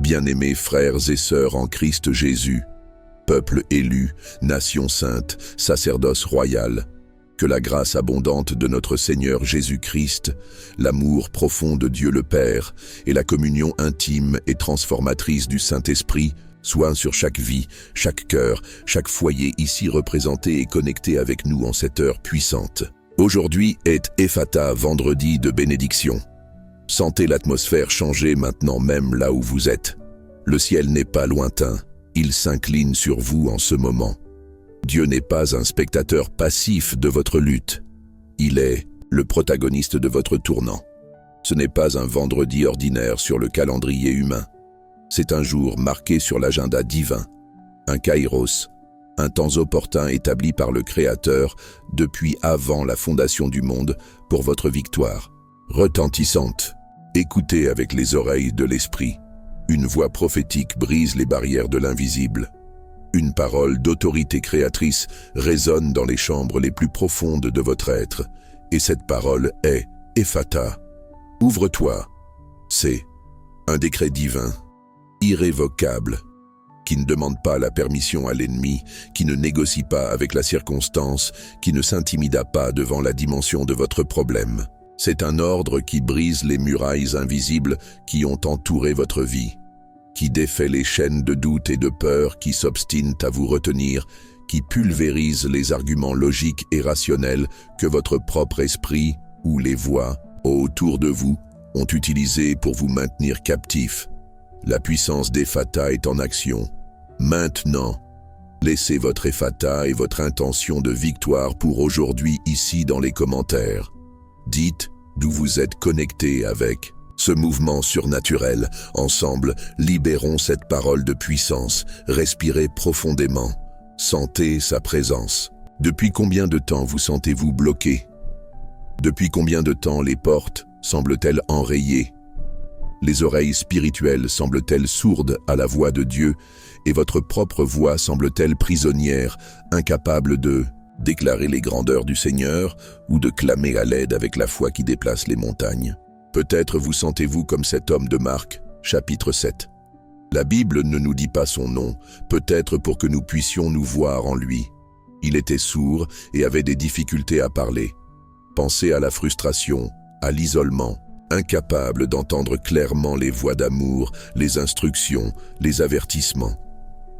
Bien-aimés frères et sœurs en Christ Jésus, peuple élu, nation sainte, sacerdoce royal, que la grâce abondante de notre Seigneur Jésus-Christ, l'amour profond de Dieu le Père et la communion intime et transformatrice du Saint-Esprit soient sur chaque vie, chaque cœur, chaque foyer ici représenté et connecté avec nous en cette heure puissante. Aujourd'hui est Ephata, vendredi de bénédiction. Sentez l'atmosphère changer maintenant même là où vous êtes. Le ciel n'est pas lointain, il s'incline sur vous en ce moment. Dieu n'est pas un spectateur passif de votre lutte. Il est le protagoniste de votre tournant. Ce n'est pas un vendredi ordinaire sur le calendrier humain. C'est un jour marqué sur l'agenda divin, un kairos, un temps opportun établi par le Créateur depuis avant la fondation du monde pour votre victoire. Retentissante, écoutez avec les oreilles de l'esprit. Une voix prophétique brise les barrières de l'invisible. Une parole d'autorité créatrice résonne dans les chambres les plus profondes de votre être, et cette parole est Ephata. Ouvre-toi. C'est un décret divin, irrévocable, qui ne demande pas la permission à l'ennemi, qui ne négocie pas avec la circonstance, qui ne s'intimida pas devant la dimension de votre problème. C'est un ordre qui brise les murailles invisibles qui ont entouré votre vie, qui défait les chaînes de doute et de peur qui s'obstinent à vous retenir, qui pulvérise les arguments logiques et rationnels que votre propre esprit ou les voix autour de vous ont utilisés pour vous maintenir captif. La puissance d'Ephata est en action. Maintenant, laissez votre Ephata et votre intention de victoire pour aujourd'hui ici dans les commentaires. Dites d'où vous êtes connecté avec ce mouvement surnaturel. Ensemble, libérons cette parole de puissance. Respirez profondément. Sentez sa présence. Depuis combien de temps vous sentez-vous bloqué? Depuis combien de temps les portes semblent-elles enrayées? Les oreilles spirituelles semblent-elles sourdes à la voix de Dieu et votre propre voix semble-t-elle prisonnière, incapable de déclarer les grandeurs du Seigneur ou de clamer à l'aide avec la foi qui déplace les montagnes? Peut-être vous sentez-vous comme cet homme de Marc, chapitre 7. La Bible ne nous dit pas son nom, peut-être pour que nous puissions nous voir en lui. Il était sourd et avait des difficultés à parler. Pensez à la frustration, à l'isolement, incapable d'entendre clairement les voix d'amour, les instructions, les avertissements.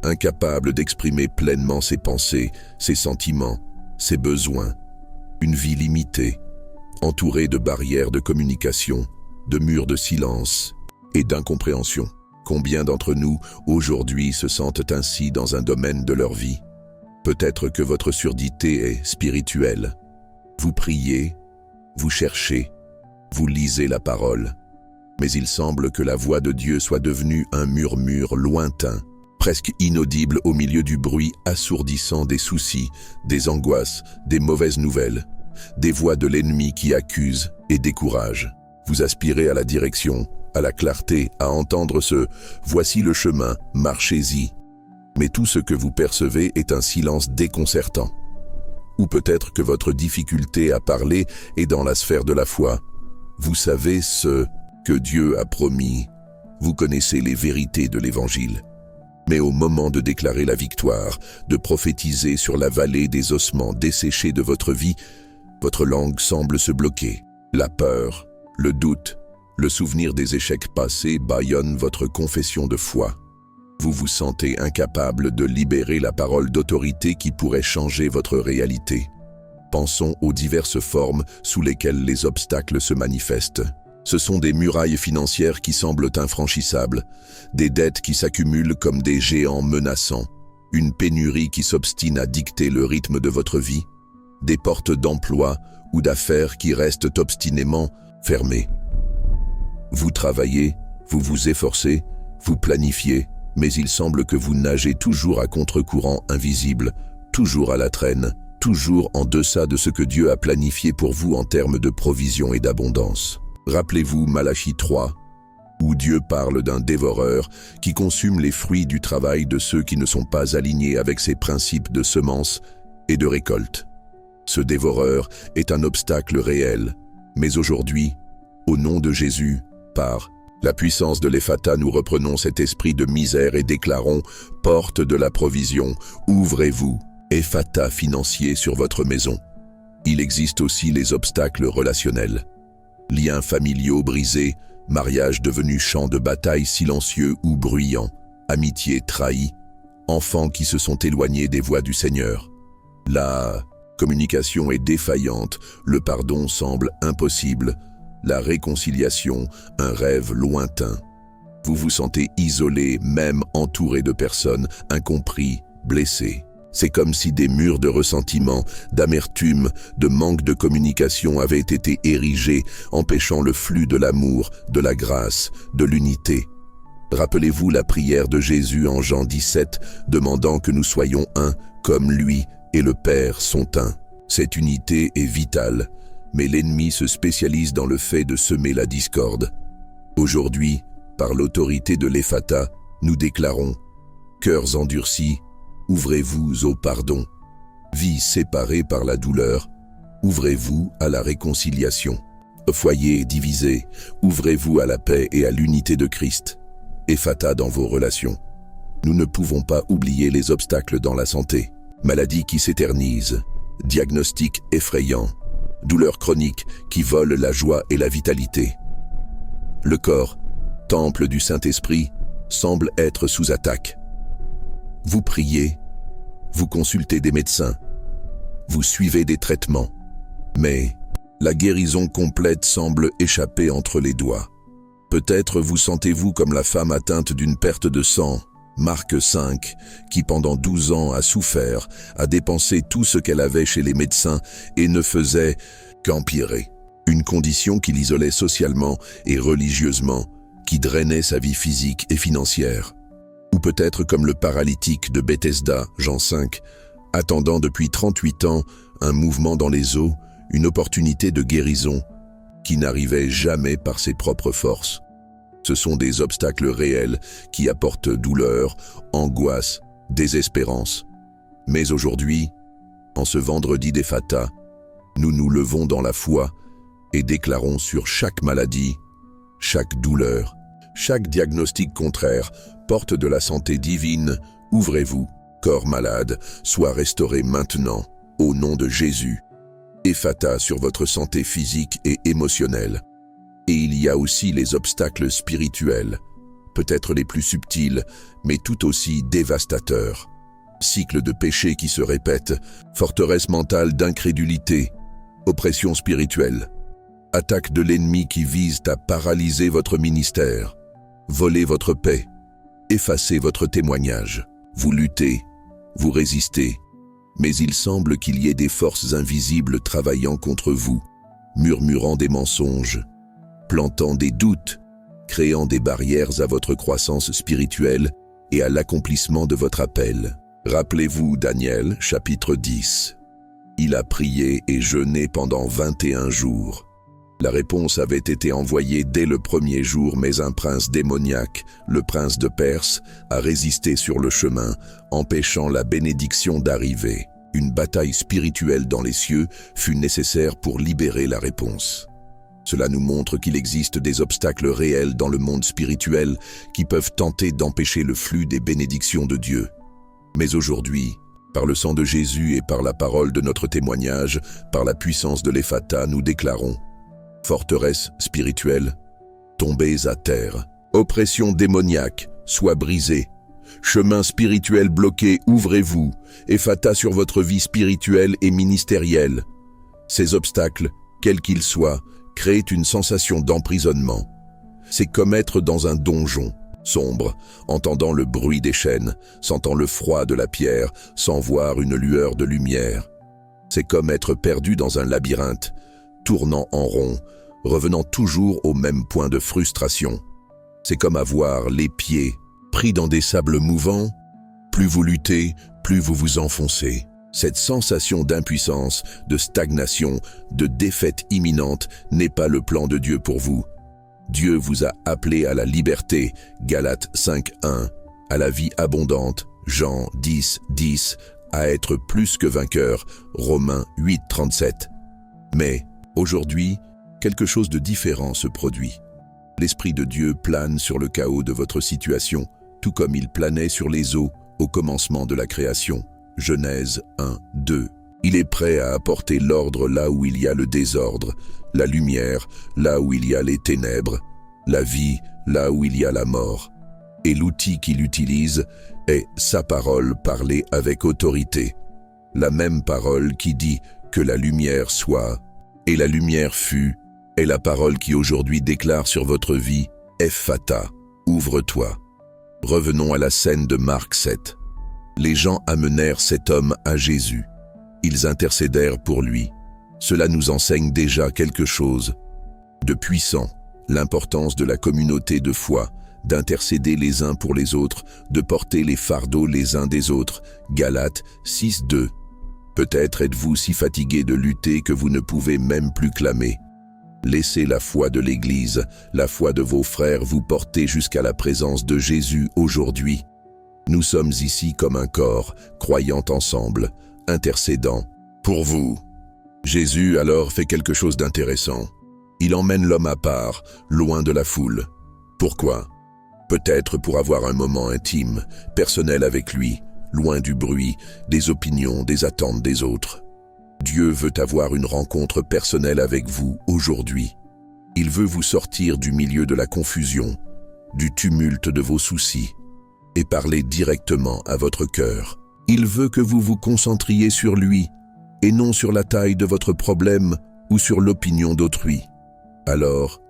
Incapable d'exprimer pleinement ses pensées, ses sentiments, ses besoins. Une vie limitée, entourée de barrières de communication, de murs de silence et d'incompréhension. Combien d'entre nous, aujourd'hui, se sentent ainsi dans un domaine de leur vie? Peut-être que votre surdité est spirituelle. Vous priez, vous cherchez, vous lisez la parole. Mais il semble que la voix de Dieu soit devenue un murmure lointain, presque inaudible au milieu du bruit assourdissant des soucis, des angoisses, des mauvaises nouvelles, des voix de l'ennemi qui accusent et découragent. Vous aspirez à la direction, à la clarté, à entendre ce « voici le chemin, marchez-y ». Mais tout ce que vous percevez est un silence déconcertant. Ou peut-être que votre difficulté à parler est dans la sphère de la foi. Vous savez ce que Dieu a promis. Vous connaissez les vérités de l'Évangile. Mais au moment de déclarer la victoire, de prophétiser sur la vallée des ossements desséchés de votre vie, votre langue semble se bloquer. La peur, le doute, le souvenir des échecs passés bâillonnent votre confession de foi. Vous vous sentez incapable de libérer la parole d'autorité qui pourrait changer votre réalité. Pensons aux diverses formes sous lesquelles les obstacles se manifestent. Ce sont des murailles financières qui semblent infranchissables, des dettes qui s'accumulent comme des géants menaçants, une pénurie qui s'obstine à dicter le rythme de votre vie, des portes d'emploi ou d'affaires qui restent obstinément fermées. Vous travaillez, vous vous efforcez, vous planifiez, mais il semble que vous nagez toujours à contre-courant invisible, toujours à la traîne, toujours en deçà de ce que Dieu a planifié pour vous en termes de provision et d'abondance. Rappelez-vous Malachie 3, où Dieu parle d'un dévoreur qui consume les fruits du travail de ceux qui ne sont pas alignés avec ses principes de semence et de récolte. Ce dévoreur est un obstacle réel, mais aujourd'hui, au nom de Jésus, par La puissance de l'Ephata, nous reprenons cet esprit de misère et déclarons « Porte de la provision, ouvrez-vous, Ephata financier sur votre maison ». Il existe aussi les obstacles relationnels. Liens familiaux brisés, mariage devenu champ de bataille silencieux ou bruyant, amitié trahie, enfants qui se sont éloignés des voies du Seigneur. La communication est défaillante, le pardon semble impossible, la réconciliation, un rêve lointain. Vous vous sentez isolé, même entouré de personnes, incompris, blessés. C'est comme si des murs de ressentiment, d'amertume, de manque de communication avaient été érigés, empêchant le flux de l'amour, de la grâce, de l'unité. Rappelez-vous la prière de Jésus en Jean 17, demandant que nous soyons un, comme lui et le Père sont un. Cette unité est vitale, mais l'ennemi se spécialise dans le fait de semer la discorde. Aujourd'hui, par l'autorité de l'Ephata, nous déclarons « Cœurs endurcis, ouvrez-vous au pardon. Vie séparée par la douleur, ouvrez-vous à la réconciliation. Foyer divisé, ouvrez-vous à la paix et à l'unité de Christ. Ephata dans vos relations. Nous ne pouvons pas oublier les obstacles dans la santé. Maladie qui s'éternise, diagnostic effrayant, douleurs chroniques qui volent la joie et la vitalité. Le corps, temple du Saint-Esprit, semble être sous attaque. Vous priez, vous consultez des médecins, vous suivez des traitements, mais la guérison complète semble échapper entre les doigts. Peut-être vous sentez-vous comme la femme atteinte d'une perte de sang, Marc 5, qui pendant 12 ans a souffert, a dépensé tout ce qu'elle avait chez les médecins et ne faisait qu'empirer. Une condition qui l'isolait socialement et religieusement, qui drainait sa vie physique et financière. Ou peut-être comme le paralytique de Bethesda, Jean 5, attendant depuis 38 ans un mouvement dans les eaux, une opportunité de guérison, qui n'arrivait jamais par ses propres forces. Ce sont des obstacles réels qui apportent douleur, angoisse, désespérance. Mais aujourd'hui, en ce vendredi d'Ephata, nous nous levons dans la foi et déclarons sur chaque maladie, chaque douleur, chaque diagnostic contraire, porte de la santé divine, ouvrez-vous, corps malade, soit restauré maintenant, au nom de Jésus. Ephata sur votre santé physique et émotionnelle. Et il y a aussi les obstacles spirituels, peut-être les plus subtils, mais tout aussi dévastateurs. Cycle de péché qui se répète, forteresse mentale d'incrédulité, oppression spirituelle, attaque de l'ennemi qui vise à paralyser votre ministère, voler votre paix, effacer votre témoignage. Vous luttez, vous résistez, mais il semble qu'il y ait des forces invisibles travaillant contre vous, murmurant des mensonges, plantant des doutes, créant des barrières à votre croissance spirituelle et à l'accomplissement de votre appel. Rappelez-vous Daniel, chapitre 10. Il a prié et jeûné pendant 21 jours. La réponse avait été envoyée dès le premier jour, mais un prince démoniaque, le prince de Perse, a résisté sur le chemin, empêchant la bénédiction d'arriver. Une bataille spirituelle dans les cieux fut nécessaire pour libérer la réponse. Cela nous montre qu'il existe des obstacles réels dans le monde spirituel qui peuvent tenter d'empêcher le flux des bénédictions de Dieu. Mais aujourd'hui, par le sang de Jésus et par la parole de notre témoignage, par la puissance de l'Ephata, nous déclarons: forteresse spirituelle, tombez à terre. Oppression démoniaque, soit brisée. Chemin spirituel bloqué, ouvrez-vous. Ephata sur votre vie spirituelle et ministérielle. Ces obstacles, quels qu'ils soient, créent une sensation d'emprisonnement. C'est comme être dans un donjon, sombre, entendant le bruit des chaînes, sentant le froid de la pierre, sans voir une lueur de lumière. C'est comme être perdu dans un labyrinthe, tournant en rond, revenant toujours au même point de frustration. C'est comme avoir les pieds pris dans des sables mouvants. Plus vous luttez, plus vous vous enfoncez. Cette sensation d'impuissance, de stagnation, de défaite imminente n'est pas le plan de Dieu pour vous. Dieu vous a appelé à la liberté, Galates 5:1, à la vie abondante, Jean 10:10, à être plus que vainqueur, Romains 8:37. Mais aujourd'hui, quelque chose de différent se produit. L'Esprit de Dieu plane sur le chaos de votre situation, tout comme il planait sur les eaux au commencement de la création. Genèse 1, 2. Il est prêt à apporter l'ordre là où il y a le désordre, la lumière là où il y a les ténèbres, la vie là où il y a la mort. Et l'outil qu'il utilise est sa parole parlée avec autorité. La même parole qui dit que la lumière soit, et la lumière fut, est la parole qui aujourd'hui déclare sur votre vie, Ephphatha, ouvre-toi. Revenons à la scène de Marc 7. Les gens amenèrent cet homme à Jésus. Ils intercédèrent pour lui. Cela nous enseigne déjà quelque chose de puissant, l'importance de la communauté de foi, d'intercéder les uns pour les autres, de porter les fardeaux les uns des autres. Galates 6, 2. Peut-être êtes-vous si fatigué de lutter que vous ne pouvez même plus clamer. Laissez la foi de l'Église, la foi de vos frères vous porter jusqu'à la présence de Jésus aujourd'hui. Nous sommes ici comme un corps, croyant ensemble, intercédant pour vous. Jésus alors fait quelque chose d'intéressant. Il emmène l'homme à part, loin de la foule. Pourquoi? Peut-être pour avoir un moment intime, personnel avec lui, loin du bruit, des opinions, des attentes des autres. Dieu veut avoir une rencontre personnelle avec vous aujourd'hui. Il veut vous sortir du milieu de la confusion, du tumulte de vos soucis, et parler directement à votre cœur. Il veut que vous vous concentriez sur lui, et non sur la taille de votre problème ou sur l'opinion d'autrui. Alors,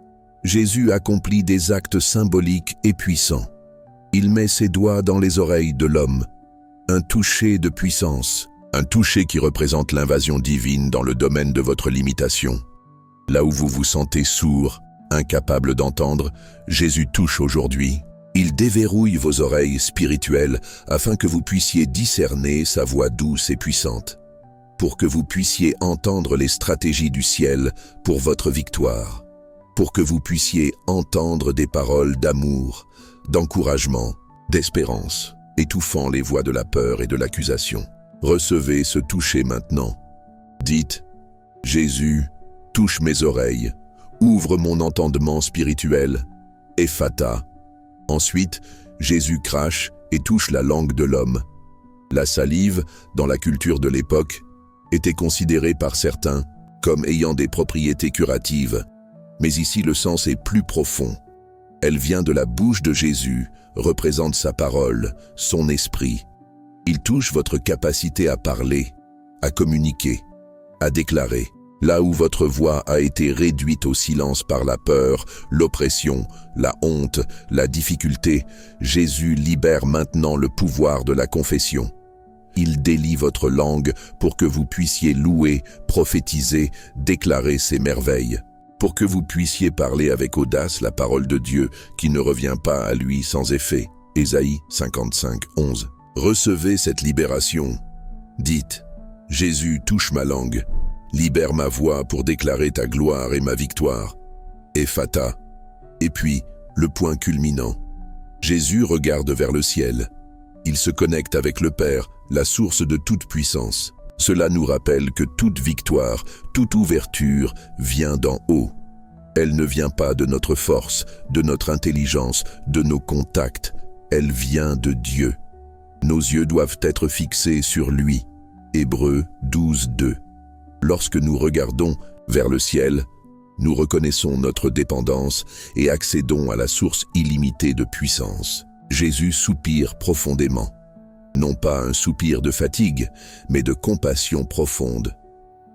Jésus accomplit des actes symboliques et puissants. Il met ses doigts dans les oreilles de l'homme, un toucher de puissance, un toucher qui représente l'invasion divine dans le domaine de votre limitation. Là où vous vous sentez sourd, incapable d'entendre, Jésus touche aujourd'hui. Il déverrouille vos oreilles spirituelles afin que vous puissiez discerner sa voix douce et puissante, pour que vous puissiez entendre les stratégies du ciel pour votre victoire, pour que vous puissiez entendre des paroles d'amour, d'encouragement, d'espérance, étouffant les voix de la peur et de l'accusation. Recevez ce toucher maintenant. Dites, Jésus, touche mes oreilles, ouvre mon entendement spirituel, Ephphatha. Ensuite, Jésus crache et touche la langue de l'homme. La salive, dans la culture de l'époque, était considérée par certains comme ayant des propriétés curatives. Mais ici, le sens est plus profond. Elle vient de la bouche de Jésus, représente sa parole, son esprit. Il touche votre capacité à parler, à communiquer, à déclarer. Là où votre voix a été réduite au silence par la peur, l'oppression, la honte, la difficulté, Jésus libère maintenant le pouvoir de la confession. Il délie votre langue pour que vous puissiez louer, prophétiser, déclarer ses merveilles, pour que vous puissiez parler avec audace la parole de Dieu qui ne revient pas à lui sans effet. Ésaïe 55, 11. Recevez cette libération. Dites, Jésus touche ma langue, libère ma voix pour déclarer ta gloire et ma victoire. Ephphatha. Et puis, le point culminant. Jésus regarde vers le ciel. Il se connecte avec le Père, la source de toute puissance. Cela nous rappelle que toute victoire, toute ouverture vient d'en haut. Elle ne vient pas de notre force, de notre intelligence, de nos contacts. Elle vient de Dieu. Nos yeux doivent être fixés sur lui. Hébreux 12, 2. Lorsque nous regardons vers le ciel, nous reconnaissons notre dépendance et accédons à la source illimitée de puissance. Jésus soupire profondément. Non pas un soupir de fatigue, mais de compassion profonde,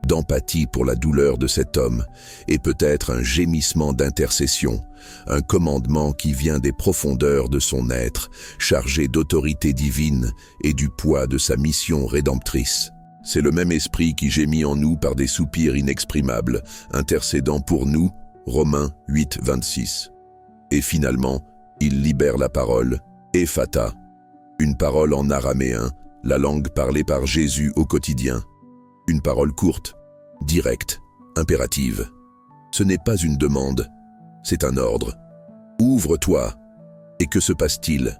d'empathie pour la douleur de cet homme, et peut-être un gémissement d'intercession, un commandement qui vient des profondeurs de son être, chargé d'autorité divine et du poids de sa mission rédemptrice. C'est le même esprit qui gémit en nous par des soupirs inexprimables, intercédant pour nous, Romains 8, 26. Et finalement, il libère la parole, Ephphatha, une parole en araméen, la langue parlée par Jésus au quotidien. Une parole courte, directe, impérative. Ce n'est pas une demande, c'est un ordre. Ouvre-toi. Et que se passe-t-il?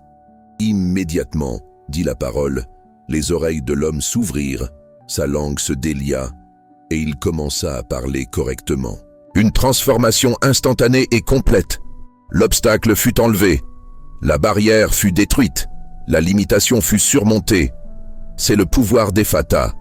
Immédiatement, dit la parole, les oreilles de l'homme s'ouvrirent, sa langue se délia, et il commença à parler correctement. Une transformation instantanée et complète. L'obstacle fut enlevé, la barrière fut détruite, la limitation fut surmontée. C'est le pouvoir d'Ephata,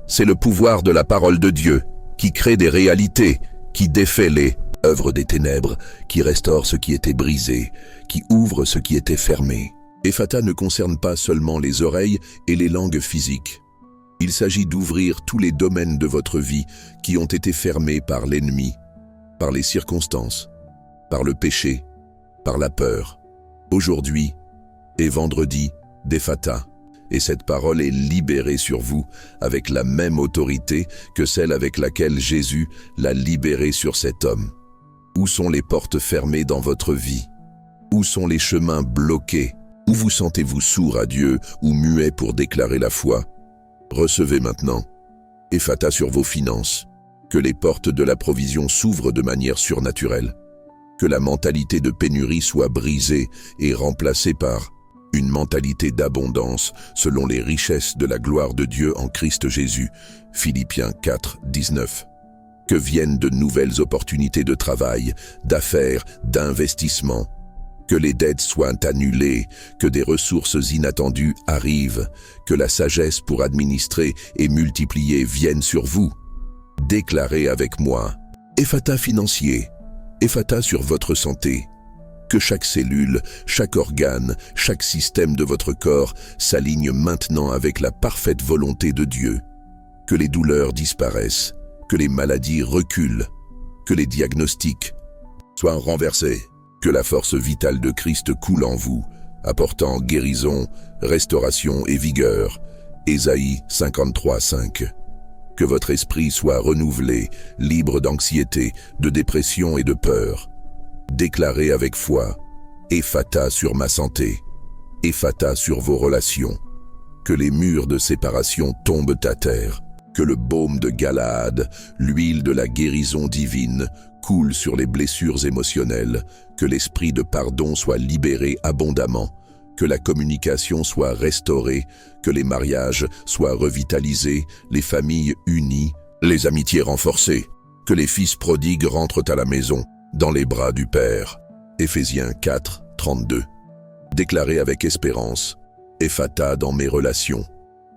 c'est le pouvoir de la parole de Dieu qui crée des réalités, qui défait les œuvres des ténèbres, qui restaure ce qui était brisé, qui ouvre ce qui était fermé. Ephata ne concerne pas seulement les oreilles et les langues physiques. Il s'agit d'ouvrir tous les domaines de votre vie qui ont été fermés par l'ennemi, par les circonstances, par le péché, par la peur. Aujourd'hui est vendredi d'Ephata, et cette parole est libérée sur vous avec la même autorité que celle avec laquelle Jésus l'a libérée sur cet homme. Où sont les portes fermées dans votre vie? Où sont les chemins bloqués? Où vous sentez-vous sourd à Dieu ou muet pour déclarer la foi? Recevez maintenant Ephata sur vos finances, que les portes de la provision s'ouvrent de manière surnaturelle, que la mentalité de pénurie soit brisée et remplacée par une mentalité d'abondance selon les richesses de la gloire de Dieu en Christ Jésus. Philippiens 4, 19. Que viennent de nouvelles opportunités de travail, d'affaires, d'investissement. Que les dettes soient annulées, que des ressources inattendues arrivent, que la sagesse pour administrer et multiplier vienne sur vous. Déclarez avec moi, Ephata financier, Ephata sur votre santé. Que chaque cellule, chaque organe, chaque système de votre corps s'aligne maintenant avec la parfaite volonté de Dieu. Que les douleurs disparaissent, que les maladies reculent, que les diagnostics soient renversés. Que la force vitale de Christ coule en vous, apportant guérison, restauration et vigueur. Ésaïe 53, 5. Que votre esprit soit renouvelé, libre d'anxiété, de dépression et de peur. Déclarez avec foi, Ephata sur ma santé, Ephata sur vos relations. Que les murs de séparation tombent à terre. Que le baume de Galaad, l'huile de la guérison divine, coule sur les blessures émotionnelles, que l'esprit de pardon soit libéré abondamment, que la communication soit restaurée, que les mariages soient revitalisés, les familles unies, les amitiés renforcées, que les fils prodigues rentrent à la maison, dans les bras du Père. Éphésiens 4, 32. Déclarez avec espérance, Ephata dans mes relations,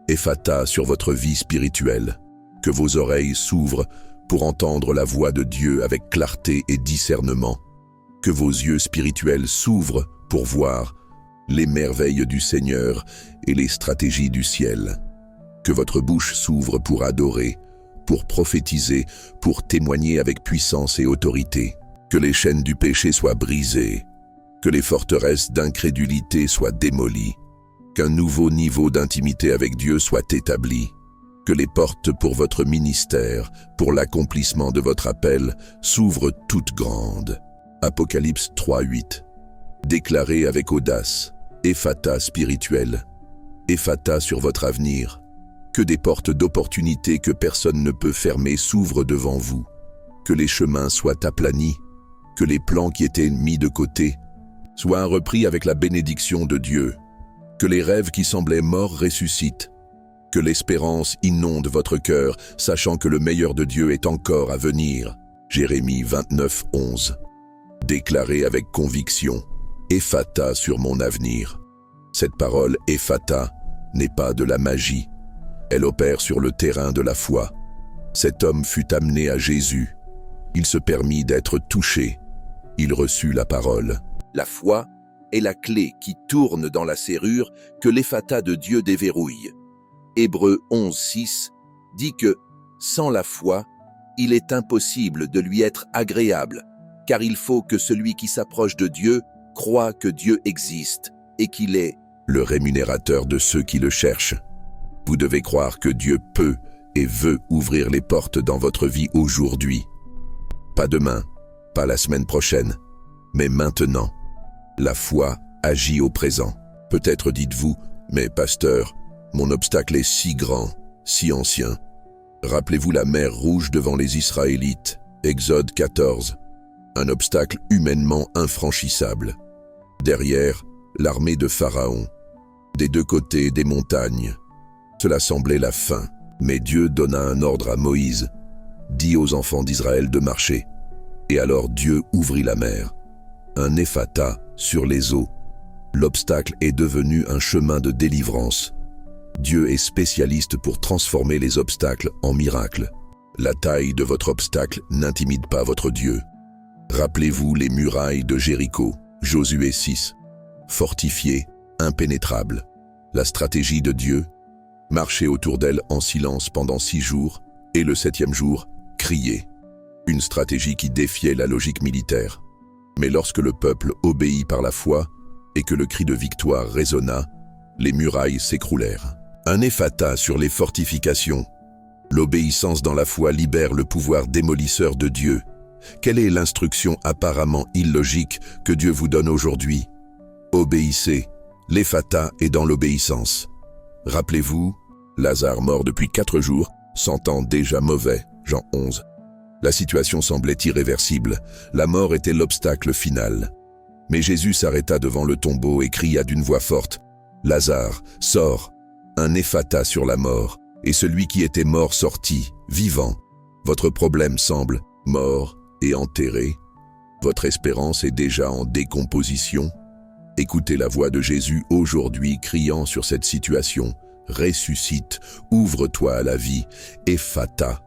Ephata sur votre vie spirituelle, que vos oreilles s'ouvrent pour entendre la voix de Dieu avec clarté et discernement, que vos yeux spirituels s'ouvrent pour voir les merveilles du Seigneur et les stratégies du ciel, que votre bouche s'ouvre pour adorer, pour prophétiser, pour témoigner avec puissance et autorité, que les chaînes du péché soient brisées, que les forteresses d'incrédulité soient démolies, qu'un nouveau niveau d'intimité avec Dieu soit établi, que les portes pour votre ministère, pour l'accomplissement de votre appel, s'ouvrent toutes grandes. Apocalypse 3, 8. Déclarez avec audace, Ephata spirituel, Ephata sur votre avenir, que des portes d'opportunité que personne ne peut fermer s'ouvrent devant vous, que les chemins soient aplanis, que les plans qui étaient mis de côté soient repris avec la bénédiction de Dieu, que les rêves qui semblaient morts ressuscitent, que l'espérance inonde votre cœur, sachant que le meilleur de Dieu est encore à venir. Jérémie 29, 11. Déclarez avec conviction, Ephata sur mon avenir. Cette parole Ephata n'est pas de la magie. Elle opère sur le terrain de la foi. Cet homme fut amené à Jésus. Il se permit d'être touché. Il reçut la parole. La foi est la clé qui tourne dans la serrure que l'Ephata de Dieu déverrouille. Hébreux 11, 6 dit que, sans la foi, il est impossible de lui être agréable, car il faut que celui qui s'approche de Dieu croit que Dieu existe et qu'il est le rémunérateur de ceux qui le cherchent. Vous devez croire que Dieu peut et veut ouvrir les portes dans votre vie aujourd'hui. Pas demain, pas la semaine prochaine, mais maintenant. La foi agit au présent. Peut-être dites-vous, mais pasteur, mon obstacle est si grand, si ancien. Rappelez-vous la mer Rouge devant les Israélites, Exode 14. Un obstacle humainement infranchissable. Derrière, l'armée de Pharaon. Des deux côtés des montagnes. Cela semblait la fin, mais Dieu donna un ordre à Moïse. Dit aux enfants d'Israël de marcher. Et alors Dieu ouvrit la mer. un ephata sur les eaux. L'obstacle est devenu un chemin de délivrance. Dieu est spécialiste pour transformer les obstacles en miracles. La taille de votre obstacle n'intimide pas votre Dieu. Rappelez-vous les murailles de Jéricho, Josué 6. Fortifiées, impénétrables. La stratégie de Dieu, marcher autour d'elles en silence pendant 6 jours, et le 7e jour, crier. Une stratégie qui défiait la logique militaire. Mais lorsque le peuple obéit par la foi, et que le cri de victoire résonna, les murailles s'écroulèrent. Un ephata sur les fortifications. L'obéissance dans la foi libère le pouvoir démolisseur de Dieu. Quelle est l'instruction apparemment illogique que Dieu vous donne aujourd'hui? Obéissez. L'ephata est dans l'obéissance. Rappelez-vous, Lazare mort depuis 4 jours, sentant déjà mauvais, Jean 11. La situation semblait irréversible, la mort était l'obstacle final. Mais Jésus s'arrêta devant le tombeau et cria d'une voix forte, « Lazare, sors !» Un ephata sur la mort, et celui qui était mort sortit, vivant. Votre problème semble mort et enterré. Votre espérance est déjà en décomposition. Écoutez la voix de Jésus aujourd'hui criant sur cette situation. Ressuscite, ouvre-toi à la vie, ephata.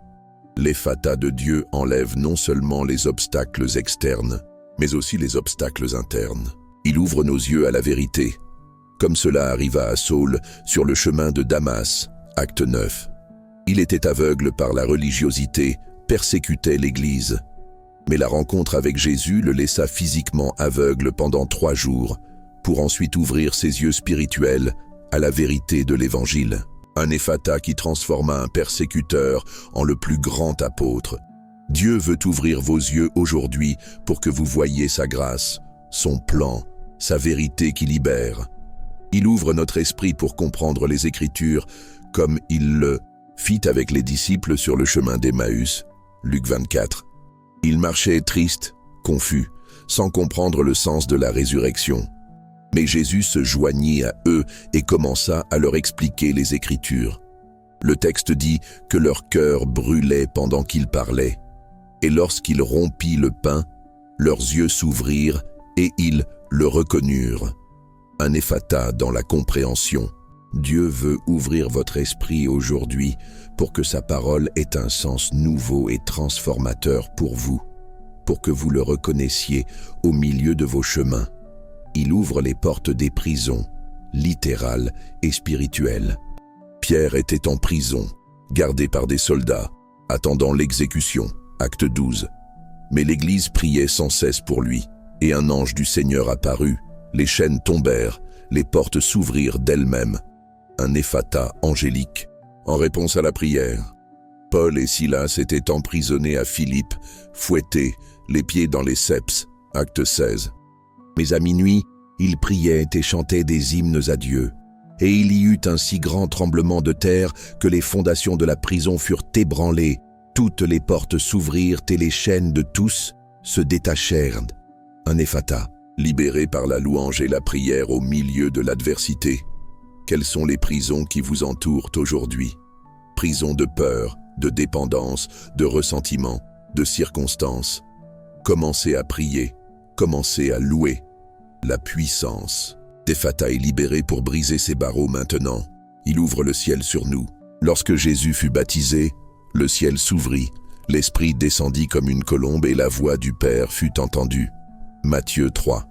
L'ephata de Dieu enlève non seulement les obstacles externes, mais aussi les obstacles internes. Il ouvre nos yeux à la vérité, comme cela arriva à Saul sur le chemin de Damas, acte 9. Il était aveugle par la religiosité, persécutait l'Église. Mais la rencontre avec Jésus le laissa physiquement aveugle pendant 3 jours, pour ensuite ouvrir ses yeux spirituels à la vérité de l'Évangile. Un ephata qui transforma un persécuteur en le plus grand apôtre. Dieu veut ouvrir vos yeux aujourd'hui pour que vous voyiez sa grâce, son plan, sa vérité qui libère. Il ouvre notre esprit pour comprendre les Écritures comme il le fit avec les disciples sur le chemin d'Emmaüs, Luc 24. Ils marchaient tristes, confus, sans comprendre le sens de la résurrection. Mais Jésus se joignit à eux et commença à leur expliquer les Écritures. Le texte dit que leur cœur brûlait pendant qu'il parlait. Et lorsqu'il rompit le pain, leurs yeux s'ouvrirent et ils le reconnurent. Un ephata dans la compréhension. Dieu veut ouvrir votre esprit aujourd'hui pour que sa parole ait un sens nouveau et transformateur pour vous, pour que vous le reconnaissiez au milieu de vos chemins. Il ouvre les portes des prisons, littérales et spirituelles. Pierre était en prison, gardé par des soldats, attendant l'exécution, acte 12. Mais l'Église priait sans cesse pour lui, et un ange du Seigneur apparut, les chaînes tombèrent, les portes s'ouvrirent d'elles-mêmes. Un ephata angélique, en réponse à la prière. Paul et Silas étaient emprisonnés à Philippe, fouettés, les pieds dans les ceps, acte 16. Mais à minuit, ils priaient et chantaient des hymnes à Dieu. Et il y eut un si grand tremblement de terre que les fondations de la prison furent ébranlées. Toutes les portes s'ouvrirent et les chaînes de tous se détachèrent. Un ephata, libéré par la louange et la prière au milieu de l'adversité. Quelles sont les prisons qui vous entourent aujourd'hui? Prisons de peur, de dépendance, de ressentiment, de circonstances. Commencez à prier, commencez à louer. La puissance d'ephata est libérée pour briser ses barreaux maintenant. Il ouvre le ciel sur nous. Lorsque Jésus fut baptisé, le ciel s'ouvrit, l'Esprit descendit comme une colombe et la voix du Père fut entendue. Matthieu 3.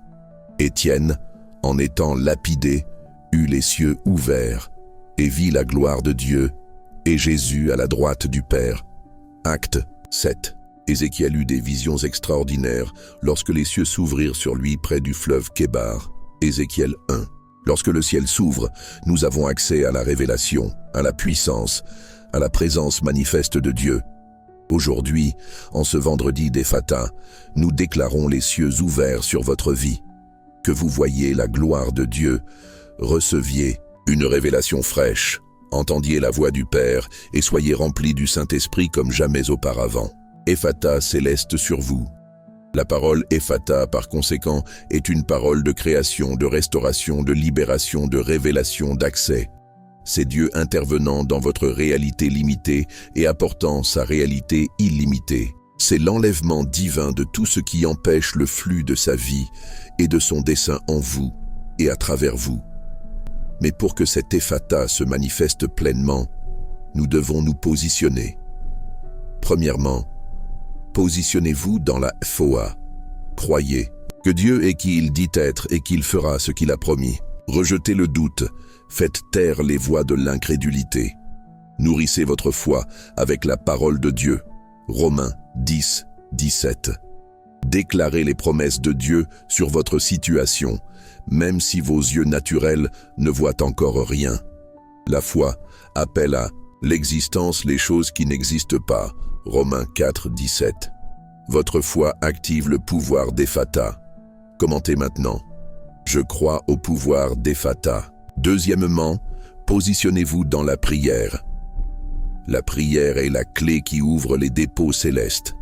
Étienne, en étant lapidé, eut les cieux ouverts et vit la gloire de Dieu et Jésus à la droite du Père. Acte 7. Ézéchiel eut des visions extraordinaires lorsque les cieux s'ouvrirent sur lui près du fleuve Kébar. Ézéchiel 1. Lorsque le ciel s'ouvre, nous avons accès à la révélation, à la puissance, à la présence manifeste de Dieu. Aujourd'hui, en ce vendredi d'Ephata, nous déclarons les cieux ouverts sur votre vie. Que vous voyiez la gloire de Dieu, receviez une révélation fraîche, entendiez la voix du Père et soyez remplis du Saint-Esprit comme jamais auparavant. Ephata céleste sur vous. La parole Ephata, par conséquent, est une parole de création, de restauration, de libération, de révélation, d'accès. C'est Dieu intervenant dans votre réalité limitée et apportant sa réalité illimitée. C'est l'enlèvement divin de tout ce qui empêche le flux de sa vie et de son dessein en vous et à travers vous. Mais pour que cet ephata se manifeste pleinement, nous devons nous positionner. Premièrement, positionnez-vous dans la foi. Croyez que Dieu est qui il dit être et qu'il fera ce qu'il a promis. Rejetez le doute, faites taire les voix de l'incrédulité. Nourrissez votre foi avec la parole de Dieu. Romains 10, 17. Déclarez les promesses de Dieu sur votre situation, même si vos yeux naturels ne voient encore rien. La foi appelle à l'existence les choses qui n'existent pas. Romains 4, 17. Votre foi active le pouvoir d'ephata. Commentez maintenant. Je crois au pouvoir d'ephata. Deuxièmement, positionnez-vous dans la prière. La prière est la clé qui ouvre les dépôts célestes.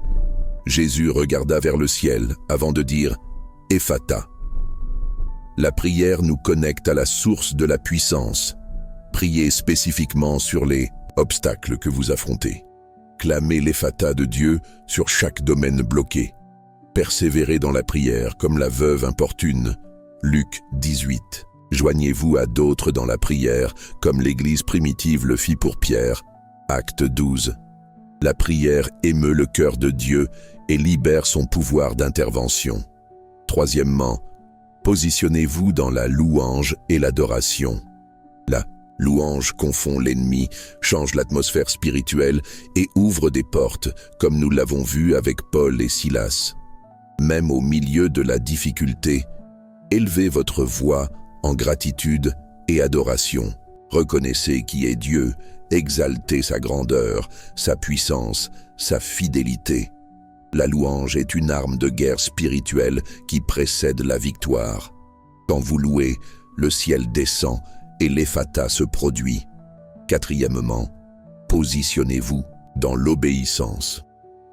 Jésus regarda vers le ciel avant de dire « Ephata ». La prière nous connecte à la source de la puissance. Priez spécifiquement sur les obstacles que vous affrontez. Clamez l'ephata de Dieu sur chaque domaine bloqué. Persévérez dans la prière comme la veuve importune. Luc 18. Joignez-vous à d'autres dans la prière comme l'Église primitive le fit pour Pierre. Acte 12. La prière émeut le cœur de Dieu et libère son pouvoir d'intervention. Troisièmement, positionnez-vous dans la louange et l'adoration. La louange confond l'ennemi, change l'atmosphère spirituelle et ouvre des portes, comme nous l'avons vu avec Paul et Silas. Même au milieu de la difficulté, élevez votre voix en gratitude et adoration. Reconnaissez qui est Dieu, exaltez sa grandeur, sa puissance, sa fidélité. La louange est une arme de guerre spirituelle qui précède la victoire. Quand vous louez, le ciel descend et l'ephata se produit. Quatrièmement, positionnez-vous dans l'obéissance.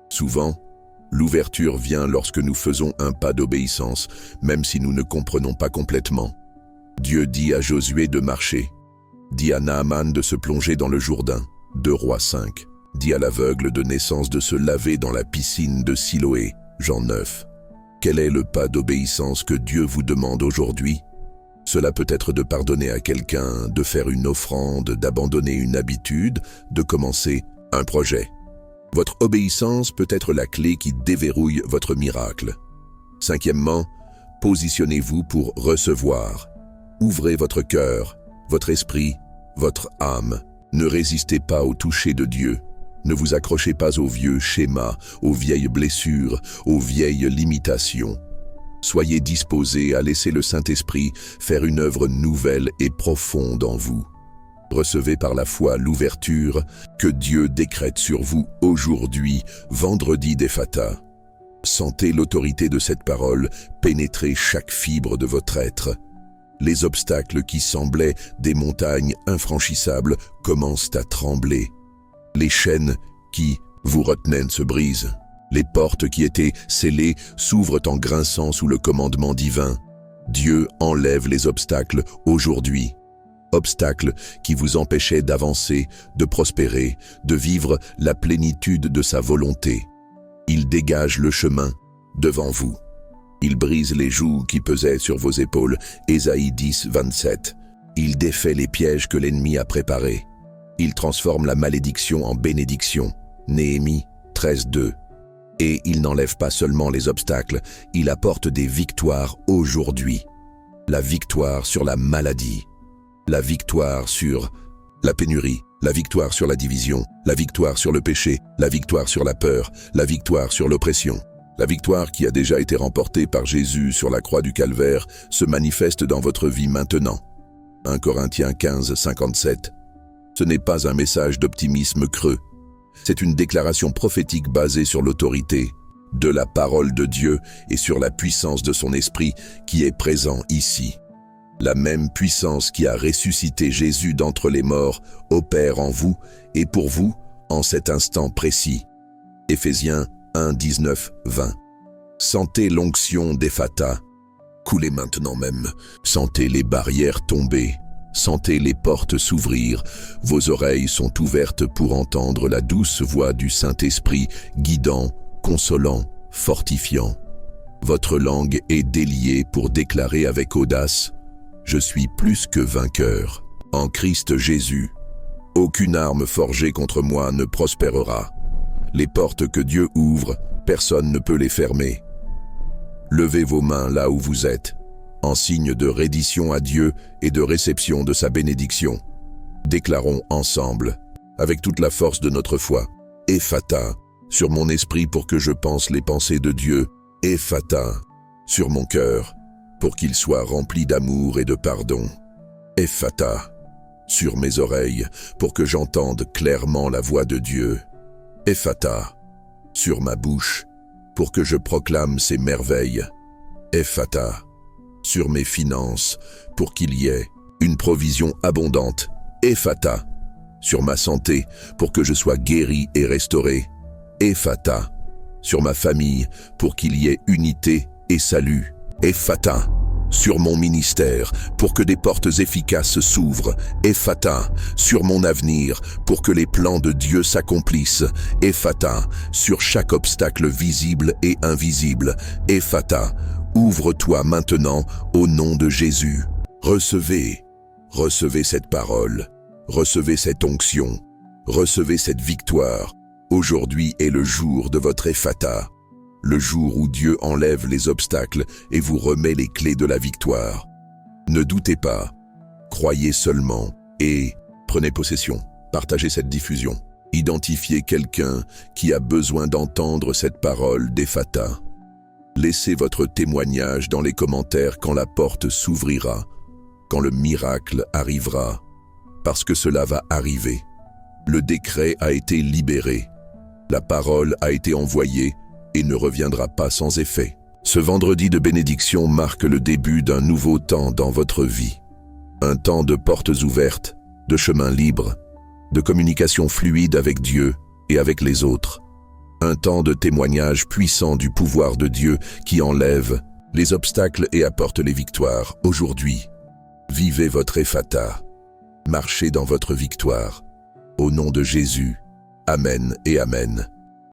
Souvent, l'ouverture vient lorsque nous faisons un pas d'obéissance, même si nous ne comprenons pas complètement. Dieu dit à Josué de marcher, dit à Naaman de se plonger dans le Jourdain, 2 Rois 5, dit à l'aveugle de naissance de se laver dans la piscine de Siloé, Jean 9. Quel est le pas d'obéissance que Dieu vous demande aujourd'hui? Cela peut être de pardonner à quelqu'un, de faire une offrande, d'abandonner une habitude, de commencer un projet. Votre obéissance peut être la clé qui déverrouille votre miracle. Cinquièmement, positionnez-vous pour recevoir. Ouvrez votre cœur, votre esprit, votre âme. Ne résistez pas au toucher de Dieu. Ne vous accrochez pas aux vieux schémas, aux vieilles blessures, aux vieilles limitations. Soyez disposés à laisser le Saint-Esprit faire une œuvre nouvelle et profonde en vous. Recevez par la foi l'ouverture que Dieu décrète sur vous aujourd'hui, vendredi d'Ephata. Sentez l'autorité de cette parole pénétrer chaque fibre de votre être. Les obstacles qui semblaient des montagnes infranchissables commencent à trembler. Les chaînes qui vous retenaient se brisent. Les portes qui étaient scellées s'ouvrent en grinçant sous le commandement divin. Dieu enlève les obstacles aujourd'hui. Obstacles qui vous empêchaient d'avancer, de prospérer, de vivre la plénitude de sa volonté. Il dégage le chemin devant vous. Il brise les jougs qui pesaient sur vos épaules. Ésaïe 10, 27. Il défait les pièges que l'ennemi a préparés. Il transforme la malédiction en bénédiction. Néhémie 13, 2. Et il n'enlève pas seulement les obstacles, il apporte des victoires aujourd'hui. La victoire sur la maladie, la victoire sur la pénurie, la victoire sur la division, la victoire sur le péché, la victoire sur la peur, la victoire sur l'oppression. La victoire qui a déjà été remportée par Jésus sur la croix du Calvaire se manifeste dans votre vie maintenant. 1 Corinthiens 15, 57. Ce n'est pas un message d'optimisme creux. C'est une déclaration prophétique basée sur l'autorité de la parole de Dieu et sur la puissance de son esprit qui est présent ici. La même puissance qui a ressuscité Jésus d'entre les morts opère en vous et pour vous en cet instant précis. Éphésiens 1, 19, 20. Sentez l'onction d'Ephata. Coulez maintenant même. Sentez les barrières tomber. Sentez les portes s'ouvrir. Vos oreilles sont ouvertes pour entendre la douce voix du Saint-Esprit guidant, consolant, fortifiant. Votre langue est déliée pour déclarer avec audace « Je suis plus que vainqueur. En Christ Jésus, aucune arme forgée contre moi ne prospérera. Les portes que Dieu ouvre, personne ne peut les fermer. » Levez vos mains là où vous êtes, en signe de reddition à Dieu et de réception de sa bénédiction. Déclarons ensemble, avec toute la force de notre foi, « Ephata » sur mon esprit pour que je pense les pensées de Dieu, « Ephata » sur mon cœur, pour qu'il soit rempli d'amour et de pardon. « Ephata » sur mes oreilles, pour que j'entende clairement la voix de Dieu. « Ephata » sur ma bouche, pour que je proclame ses merveilles. « Ephata » sur mes finances, pour qu'il y ait une provision abondante. « Ephata » sur ma santé, pour que je sois guéri et restauré. « Ephata » sur ma famille, pour qu'il y ait unité et salut. « Ephata » sur mon ministère, pour que des portes efficaces s'ouvrent. « Ephata » sur mon avenir, pour que les plans de Dieu s'accomplissent. « Ephata » sur chaque obstacle visible et invisible. « Ephata » ouvre-toi maintenant au nom de Jésus. Recevez cette parole, recevez cette onction, recevez cette victoire. Aujourd'hui est le jour de votre Ephata, le jour où Dieu enlève les obstacles et vous remet les clés de la victoire. Ne doutez pas, croyez seulement et prenez possession. Partagez cette diffusion. Identifiez quelqu'un qui a besoin d'entendre cette parole d'Ephata. Laissez votre témoignage dans les commentaires quand la porte s'ouvrira, quand le miracle arrivera, parce que cela va arriver. Le décret a été libéré. La parole a été envoyée et ne reviendra pas sans effet. Ce vendredi de bénédiction marque le début d'un nouveau temps dans votre vie. Un temps de portes ouvertes, de chemins libres, de communication fluide avec Dieu et avec les autres. Un temps de témoignage puissant du pouvoir de Dieu qui enlève les obstacles et apporte les victoires. Aujourd'hui, vivez votre Ephata. Marchez dans votre victoire. Au nom de Jésus. Amen et Amen.